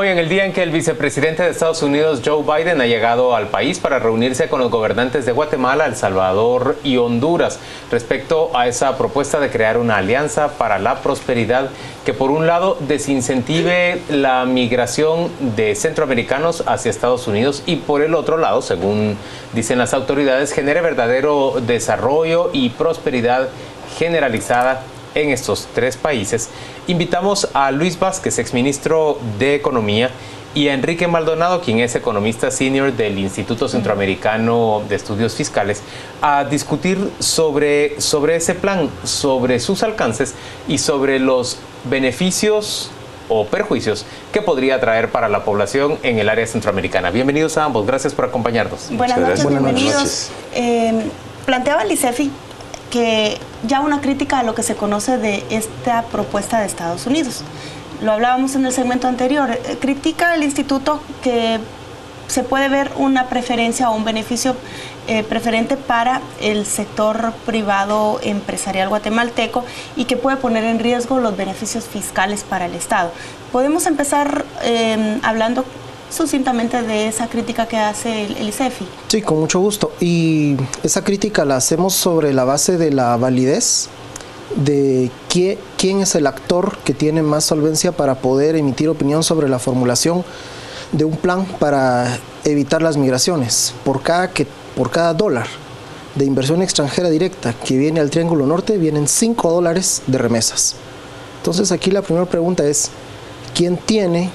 Hoy, en el día en que el vicepresidente de Estados Unidos, Joe Biden, ha llegado al país para reunirse con los gobernantes de Guatemala, El Salvador y Honduras respecto a esa propuesta de crear una alianza para la prosperidad que, por un lado, desincentive la migración de centroamericanos hacia Estados Unidos y, por el otro lado, según dicen las autoridades, genere verdadero desarrollo y prosperidad generalizada en estos tres países. Invitamos a Luis Vázquez, exministro de Economía, y a Enrique Maldonado, quien es economista senior del Instituto Centroamericano de Estudios Fiscales, a discutir sobre ese plan, sobre sus alcances y sobre los beneficios o perjuicios que podría traer para la población en el área centroamericana. Bienvenidos a ambos, gracias por acompañarnos. Buenas noches, bienvenidos. Planteaba el ICEFI que ya una crítica a lo que se conoce de esta propuesta de Estados Unidos. Lo hablábamos en el segmento anterior. Critica el instituto que se puede ver una preferencia o un beneficio preferente para el sector privado empresarial guatemalteco y que puede poner en riesgo los beneficios fiscales para el Estado. Podemos empezar hablando sucintamente de esa crítica que hace el ICEFI. Sí, con mucho gusto. Y esa crítica la hacemos sobre la base de la validez de quién es el actor que tiene más solvencia para poder emitir opinión sobre la formulación de un plan para evitar las migraciones. Por cada dólar de inversión extranjera directa que viene al Triángulo Norte, vienen $5 de remesas. Entonces aquí la primera pregunta es, ¿quién tiene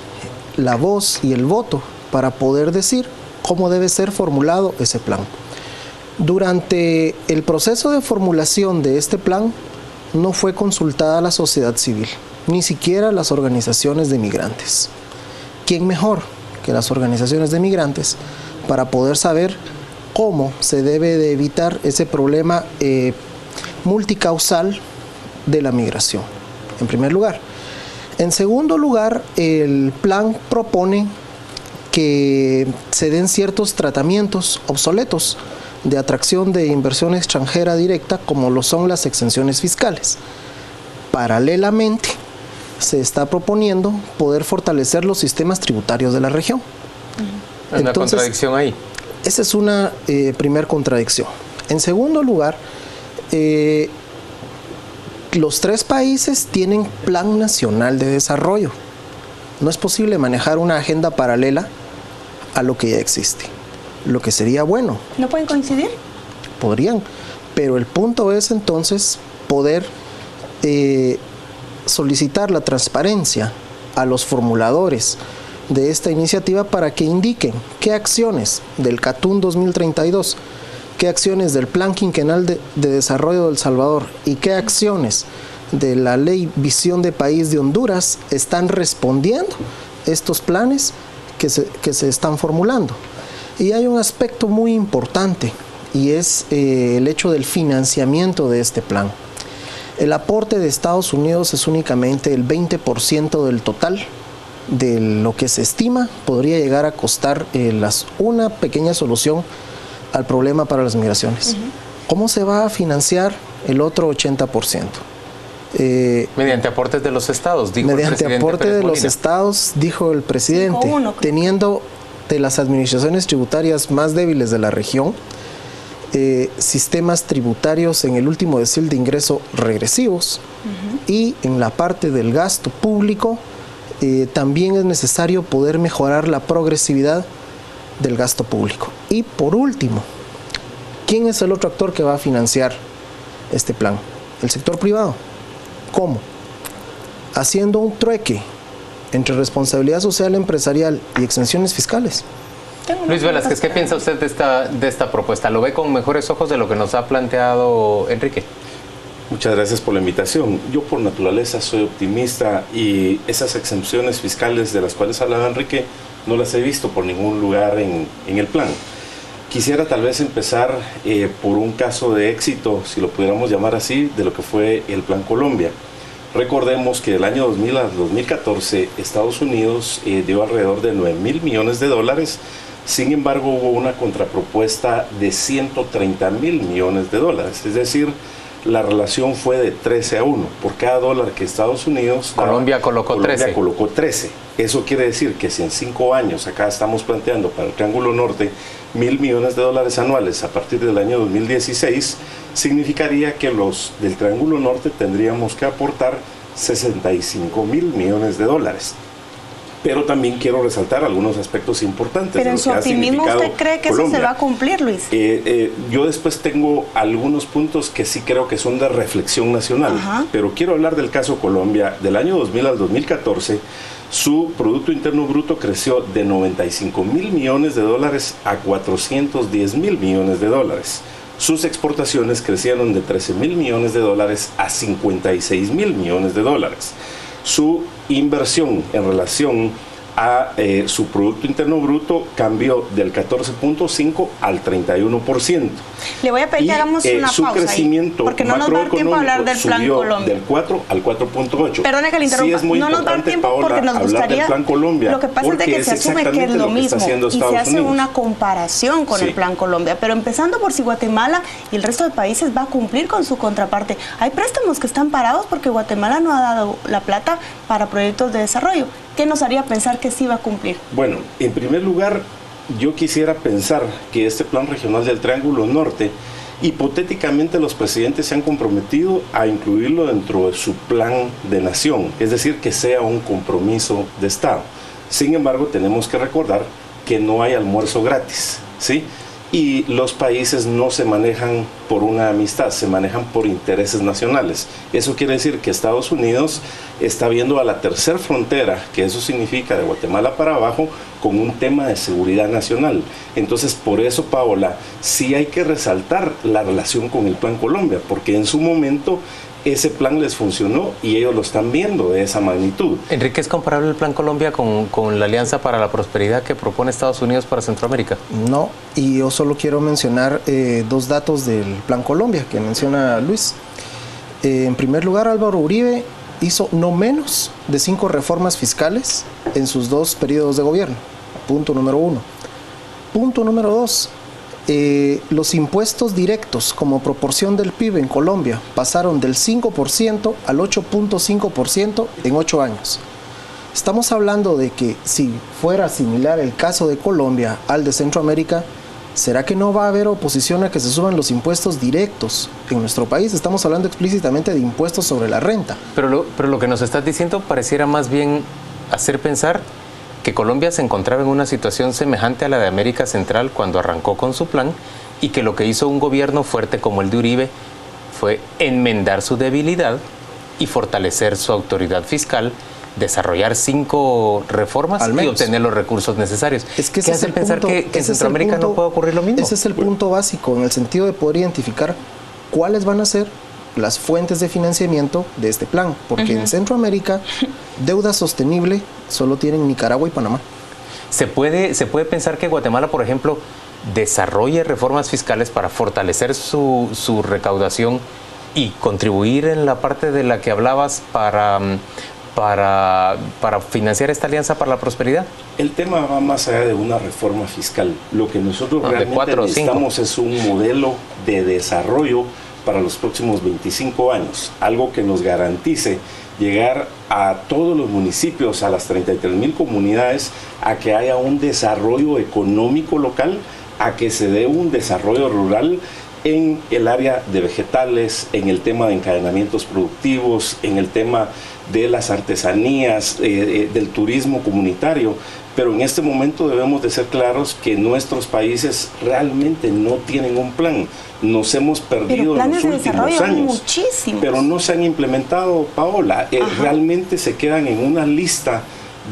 la voz y el voto para poder decir cómo debe ser formulado ese plan? Durante el proceso de formulación de este plan no fue consultada la sociedad civil, ni siquiera las organizaciones de migrantes. ¿Quién mejor que las organizaciones de migrantes para poder saber cómo se debe de evitar ese problema multicausal de la migración? En primer lugar. En segundo lugar, el plan propone que se den ciertos tratamientos obsoletos de atracción de inversión extranjera directa, como lo son las exenciones fiscales. Paralelamente, se está proponiendo poder fortalecer los sistemas tributarios de la región. ¿Hay una contradicción ahí? Esa es una primer contradicción. En segundo lugar, los tres países tienen Plan Nacional de Desarrollo. No es posible manejar una agenda paralela a lo que ya existe. Lo que sería bueno. ¿No pueden coincidir? Podrían, pero el punto es entonces poder solicitar la transparencia a los formuladores de esta iniciativa para que indiquen qué acciones del CATUN 2032, qué acciones del Plan Quinquenal de Desarrollo de El Salvador y qué acciones de la Ley Visión de País de Honduras están respondiendo estos planes que se están formulando. Y hay un aspecto muy importante y es el hecho del financiamiento de este plan. El aporte de Estados Unidos es únicamente el 20% del total de lo que se estima podría llegar a costar una pequeña solución al problema para las migraciones. ¿Cómo se va a financiar el otro 80%? Mediante aportes de los estados, dijo mediante aporte de los estados, dijo el presidente, teniendo de las administraciones tributarias más débiles de la región, sistemas tributarios en el último decil de ingreso regresivos, y en la parte del gasto público también es necesario poder mejorar la progresividad del gasto público. Y por último, ¿quién es el otro actor que va a financiar este plan? El sector privado. ¿Cómo? Haciendo un trueque entre responsabilidad social empresarial y exenciones fiscales. Luis Velázquez, ¿qué piensa usted de esta propuesta? ¿Lo ve con mejores ojos de lo que nos ha planteado Enrique? Muchas gracias por la invitación. Yo por naturaleza soy optimista y esas exenciones fiscales de las cuales hablaba Enrique no las he visto por ningún lugar en el plan. Quisiera tal vez empezar por un caso de éxito, si lo pudiéramos llamar así, de lo que fue el Plan Colombia. Recordemos que del año 2000 al 2014 Estados Unidos dio alrededor de $9.000 millones. Sin embargo, hubo una contrapropuesta de $130.000 millones. Es decir, la relación fue de 13-1. Por cada dólar que Estados Unidos daba, Colombia colocó 13. colocó 13. Eso quiere decir que si en 5 años, acá estamos planteando para el Triángulo Norte, $1.000 millones anuales a partir del año 2016, significaría que los del Triángulo Norte tendríamos que aportar $65.000 millones. Pero también quiero resaltar algunos aspectos importantes. Pero en su optimismo, ¿usted cree que Colombia. Eso se va a cumplir, Luis? Yo después tengo algunos puntos que sí creo que son de reflexión nacional. Ajá. Pero quiero hablar del caso Colombia. Del año 2000 al 2014, su Producto Interno Bruto creció de $95.000 millones a $410.000 millones. Sus exportaciones crecieron de $13.000 millones a $56.000 millones. Su inversión en relación a su Producto Interno Bruto cambió del 14.5 al 31%. Le voy a pedir que hagamos una su pausa crecimiento ahí, porque no nos da tiempo a hablar del Plan Colombia. Del 4 al 4.8. Perdone que le interrumpa, sí, no nos da tiempo, Paola, porque nos gustaría del Plan Colombia. Lo que pasa es que se asume que es lo mismo y se hace una comparación con el Plan Colombia, pero empezando por si Guatemala y el resto de países va a cumplir con su contraparte. Hay préstamos que están parados porque Guatemala no ha dado la plata para proyectos de desarrollo. ¿Qué nos haría pensar que sí va a cumplir? Bueno, en primer lugar, yo quisiera pensar que este plan regional del Triángulo Norte, hipotéticamente los presidentes se han comprometido a incluirlo dentro de su plan de nación, es decir, que sea un compromiso de Estado. Sin embargo, tenemos que recordar que no hay almuerzo gratis, ¿sí? Y los países no se manejan por una amistad, se manejan por intereses nacionales. Eso quiere decir que Estados Unidos está viendo a la tercera frontera, que eso significa de Guatemala para abajo, con un tema de seguridad nacional. Entonces, por eso, Paola, sí hay que resaltar la relación con el Plan Colombia, porque en su momento ese plan les funcionó y ellos lo están viendo de esa magnitud. Enrique, ¿es comparable el Plan Colombia con la Alianza para la Prosperidad que propone Estados Unidos para Centroamérica? No, y yo solo quiero mencionar dos datos del Plan Colombia que menciona Luis. En primer lugar, Álvaro Uribe hizo no menos de 5 reformas fiscales en sus 2 periodos de gobierno. Punto número 1. Punto número 2. Los impuestos directos como proporción del PIB en Colombia pasaron del 5% al 8.5% en 8 años. Estamos hablando de que si fuera similar el caso de Colombia al de Centroamérica, ¿será que no va a haber oposición a que se suban los impuestos directos en nuestro país? Estamos hablando explícitamente de impuestos sobre la renta. Pero lo que nos estás diciendo pareciera más bien hacer pensar que Colombia se encontraba en una situación semejante a la de América Central cuando arrancó con su plan y que lo que hizo un gobierno fuerte como el de Uribe fue enmendar su debilidad y fortalecer su autoridad fiscal, desarrollar 5 reformas y obtener los recursos necesarios. Es que ¿Qué hace pensar que en Centroamérica no puede ocurrir lo mismo? Ese es el punto básico, en el sentido de poder identificar cuáles van a ser las fuentes de financiamiento de este plan, porque en Centroamérica deuda sostenible solo tienen Nicaragua y Panamá. ¿Se puede pensar que Guatemala, por ejemplo, desarrolle reformas fiscales para fortalecer su recaudación y contribuir en la parte de la que hablabas para financiar esta Alianza para la Prosperidad? El tema va más allá de una reforma fiscal. Lo que nosotros realmente necesitamos es un modelo de desarrollo para los próximos 25 años, algo que nos garantice llegar a todos los municipios, a las 33,000 comunidades, a que haya un desarrollo económico local, a que se dé un desarrollo rural en el área de vegetales, en el tema de encadenamientos productivos, en el tema de las artesanías, del turismo comunitario. Pero en este momento debemos de ser claros que nuestros países realmente no tienen un plan. Nos hemos perdido en los últimos años, pero no se han implementado, Paola. Realmente se quedan en una lista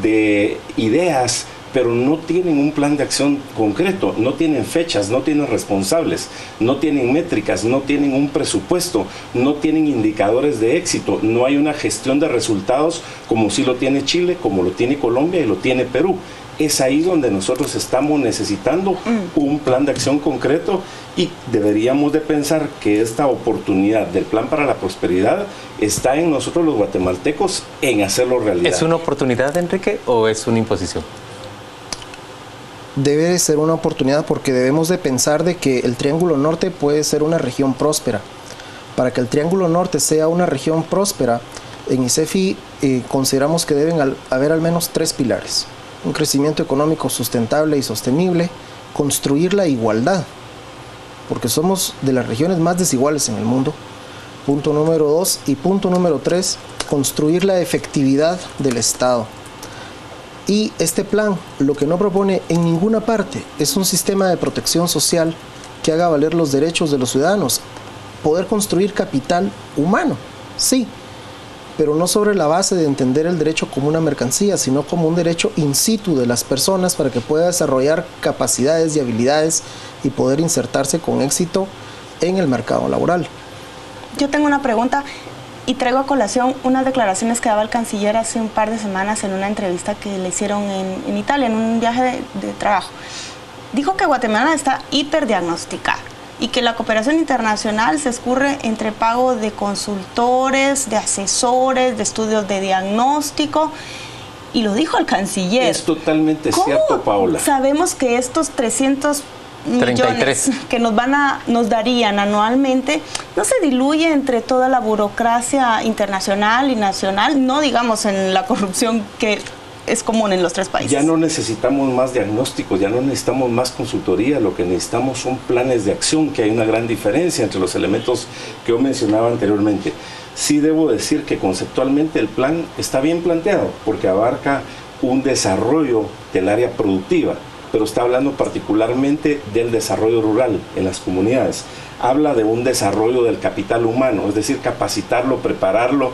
de ideas, pero no tienen un plan de acción concreto, no tienen fechas, no tienen responsables, no tienen métricas, no tienen un presupuesto, no tienen indicadores de éxito, no hay una gestión de resultados como sí lo tiene Chile, como lo tiene Colombia y lo tiene Perú. Es ahí donde nosotros estamos necesitando un plan de acción concreto y deberíamos de pensar que esta oportunidad del Plan para la Prosperidad está en nosotros los guatemaltecos en hacerlo realidad. ¿Es una oportunidad, Enrique, o es una imposición? Debe de ser una oportunidad porque debemos de pensar de que el Triángulo Norte puede ser una región próspera, Para que el Triángulo Norte sea una región próspera, en ICEFI consideramos que deben haber al menos 3 pilares. Un crecimiento económico sustentable y sostenible, construir la igualdad, porque somos de las regiones más desiguales en el mundo. Punto número 2. Y punto número 3, construir la efectividad del Estado. Y este plan lo que no propone en ninguna parte es un sistema de protección social que haga valer los derechos de los ciudadanos. Poder construir capital humano, sí, pero no sobre la base de entender el derecho como una mercancía, sino como un derecho in situ de las personas para que pueda desarrollar capacidades y habilidades y poder insertarse con éxito en el mercado laboral. Yo tengo una pregunta y traigo a colación unas declaraciones que daba el canciller hace un par de semanas en una entrevista que le hicieron en Italia, en un viaje de trabajo. Dijo que Guatemala está hiperdiagnosticada y que la cooperación internacional se escurre entre pago de consultores, de asesores, de estudios de diagnóstico, y lo dijo el canciller. Es totalmente cierto, Paola. Sabemos que estos 300 millones que nos darían anualmente no se diluye entre toda la burocracia internacional y nacional, no digamos en la corrupción que es común en los 3 países. Ya no necesitamos más diagnósticos, ya no necesitamos más consultoría, lo que necesitamos son planes de acción, que hay una gran diferencia entre los elementos que yo mencionaba anteriormente. Sí debo decir que conceptualmente el plan está bien planteado, porque abarca un desarrollo del área productiva, pero está hablando particularmente del desarrollo rural en las comunidades. Habla de un desarrollo del capital humano, es decir, capacitarlo, prepararlo,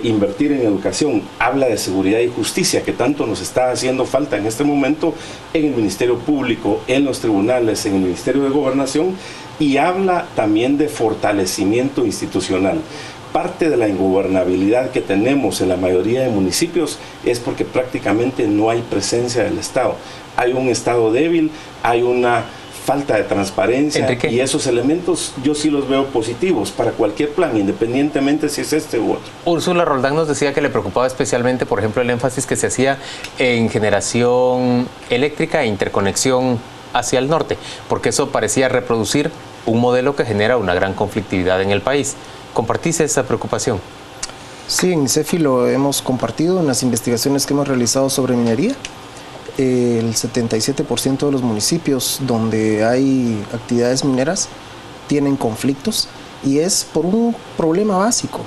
invertir en educación. Habla de seguridad y justicia, que tanto nos está haciendo falta en este momento en el Ministerio Público, en los tribunales, en el Ministerio de Gobernación, y habla también de fortalecimiento institucional. Parte de la ingobernabilidad que tenemos en la mayoría de municipios es porque prácticamente no hay presencia del Estado. Hay un Estado débil, hay una falta de transparencia, Enrique, y esos elementos yo sí los veo positivos para cualquier plan, independientemente si es este u otro. Úrsula Roldán nos decía que le preocupaba especialmente, por ejemplo, el énfasis que se hacía en generación eléctrica e interconexión hacia el norte, porque eso parecía reproducir un modelo que genera una gran conflictividad en el país. ¿Compartís esa preocupación? Sí, en ICEFI lo hemos compartido en las investigaciones que hemos realizado sobre minería. El 77% de los municipios donde hay actividades mineras tienen conflictos, y es por un problema básico,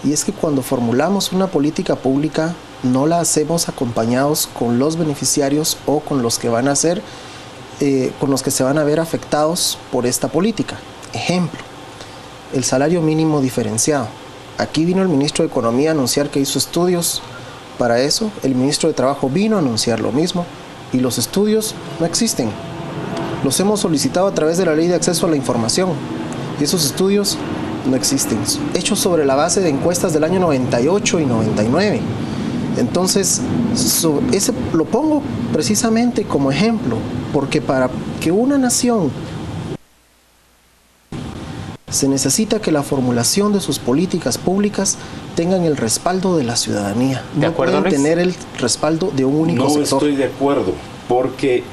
y es que cuando formulamos una política pública no la hacemos acompañados con los beneficiarios o con los que van a ser, con los que se van a ver afectados por esta política. Ejemplo, el salario mínimo diferenciado. Aquí vino el ministro de Economía a anunciar que hizo estudios para eso, el ministro de Trabajo vino a anunciar lo mismo, y los estudios no existen. Los hemos solicitado a través de la Ley de Acceso a la Información, y esos estudios no existen, hechos sobre la base de encuestas del año 98 y 99. Entonces, ese lo pongo precisamente como ejemplo, porque para que una nación se necesita que la formulación de sus políticas públicas tengan el respaldo de la ciudadanía. No pueden tener el respaldo de un único sector. No estoy de acuerdo, porque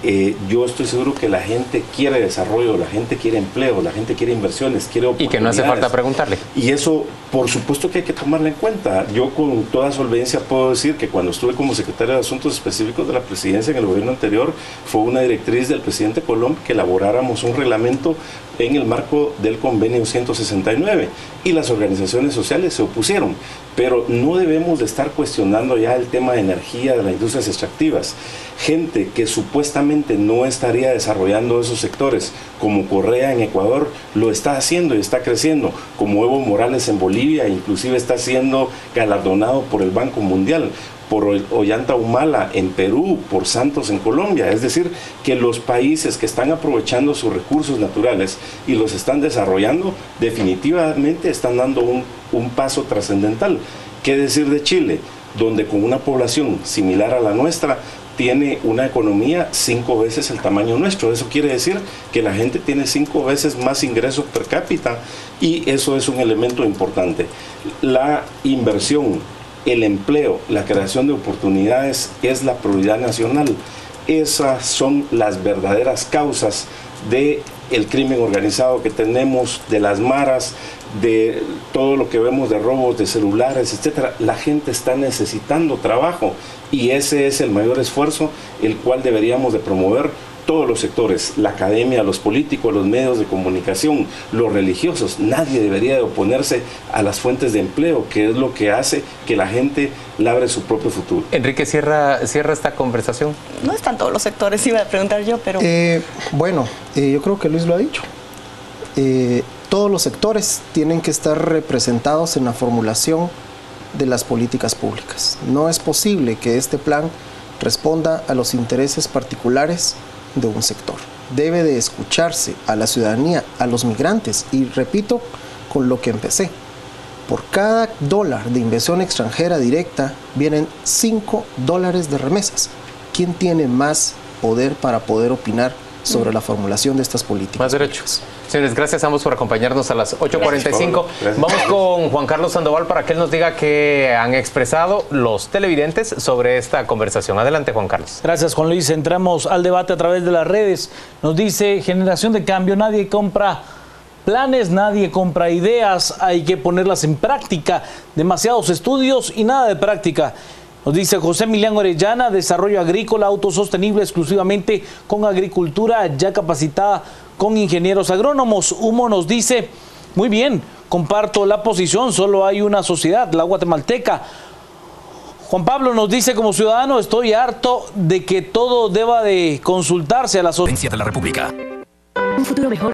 yo estoy seguro que la gente quiere desarrollo, la gente quiere empleo, la gente quiere inversiones, quiere oportunidades. Y que no hace falta preguntarle. Y eso, por supuesto que hay que tomarlo en cuenta. Yo con toda solvencia puedo decir que cuando estuve como secretario de Asuntos Específicos de la Presidencia en el gobierno anterior, fue una directriz del presidente Colom que elaboráramos un reglamento en el marco del convenio 169, y las organizaciones sociales se opusieron, pero no debemos de estar cuestionando ya el tema de energía de las industrias extractivas. Gente que supuestamente no estaría desarrollando esos sectores, como Correa en Ecuador, lo está haciendo y está creciendo, como Evo Morales en Bolivia, inclusive está siendo galardonado por el Banco Mundial, por Ollanta Humala en Perú, por Santos en Colombia. Es decir, que los países que están aprovechando sus recursos naturales y los están desarrollando, definitivamente están dando un paso trascendental. ¿Qué decir de Chile? Donde con una población similar a la nuestra, tiene una economía 5 veces el tamaño nuestro. Eso quiere decir que la gente tiene 5 veces más ingresos per cápita, y eso es un elemento importante. La inversión, el empleo, la creación de oportunidades es la prioridad nacional. Esas son las verdaderas causas de el crimen organizado que tenemos, de las maras, de todo lo que vemos de robos de celulares, etcétera. La gente está necesitando trabajo y ese es el mayor esfuerzo el cual deberíamos de promover todos los sectores, la academia, los políticos, los medios de comunicación, los religiosos. Nadie debería de oponerse a las fuentes de empleo, que es lo que hace que la gente labre su propio futuro. Enrique, cierra esta conversación. No están todos los sectores, iba a preguntar yo, pero... Yo creo que Luis lo ha dicho. Todos los sectores tienen que estar representados en la formulación de las políticas públicas. No es posible que este plan responda a los intereses particulares de un sector. Debe de escucharse a la ciudadanía, a los migrantes, y repito con lo que empecé. Por cada dólar de inversión extranjera directa vienen $5 de remesas. ¿Quién tiene más poder para poder opinar sobre la formulación de estas políticas? Más derechos. Señores, gracias a ambos por acompañarnos a las 8:45. Vamos con Juan Carlos Sandoval para que él nos diga qué han expresado los televidentes sobre esta conversación. Adelante, Juan Carlos. Gracias, Juan Luis. Entramos al debate a través de las redes. Nos dice Generación de Cambio: nadie compra planes, nadie compra ideas, hay que ponerlas en práctica. Demasiados estudios y nada de práctica. Nos dice José Emiliano Orellana: desarrollo agrícola autosostenible exclusivamente con agricultura ya capacitada con ingenieros agrónomos. Humo nos dice: muy bien, comparto la posición, solo hay una sociedad, la guatemalteca. Juan Pablo nos dice: como ciudadano estoy harto de que todo deba de consultarse a la sociedad de la República. Un futuro mejor